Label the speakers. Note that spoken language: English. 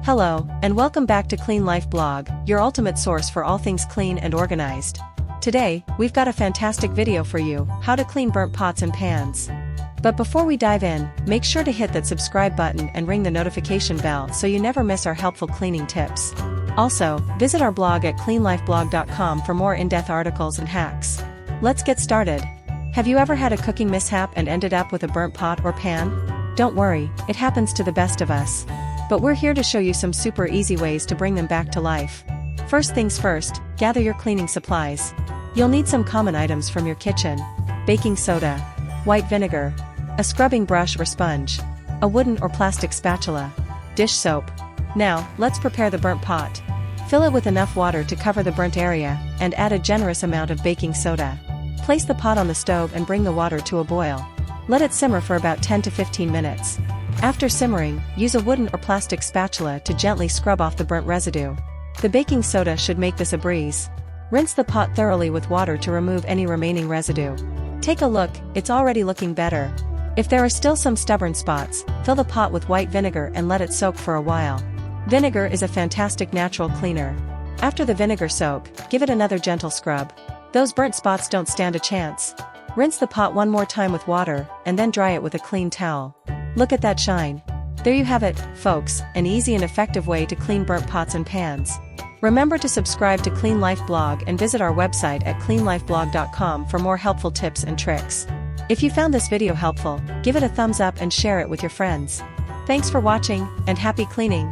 Speaker 1: Hello, and welcome back to Clean Life Blog, your ultimate source for all things clean and organized. Today, we've got a fantastic video for you, how to clean burnt pots and pans. But before we dive in, make sure to hit that subscribe button and ring the notification bell so you never miss our helpful cleaning tips. Also, visit our blog at cleanlifeblog.com for more in-depth articles and hacks. Let's get started. Have you ever had a cooking mishap and ended up with a burnt pot or pan? Don't worry, it happens to the best of us. But we're here to show you some super easy ways to bring them back to life. First things first, gather your cleaning supplies. You'll need some common items from your kitchen: baking soda, white vinegar, a scrubbing brush or sponge, a wooden or plastic spatula, dish soap. Now, let's prepare the burnt pot. Fill it with enough water to cover the burnt area, and add a generous amount of baking soda. Place the pot on the stove and bring the water to a boil. Let it simmer for about 10 to 15 minutes. After simmering, use a wooden or plastic spatula to gently scrub off the burnt residue. The baking soda should make this a breeze. Rinse the pot thoroughly with water to remove any remaining residue. Take a look, it's already looking better. If there are still some stubborn spots, fill the pot with white vinegar and let it soak for a while. Vinegar is a fantastic natural cleaner. After the vinegar soak, give it another gentle scrub. Those burnt spots don't stand a chance. Rinse the pot one more time with water, and then dry it with a clean towel. Look at that shine. There you have it, folks, an easy and effective way to clean burnt pots and pans. Remember to subscribe to Clean Life Blog and visit our website at cleanlifeblog.com for more helpful tips and tricks. If you found this video helpful, give it a thumbs up and share it with your friends. Thanks for watching, and happy cleaning!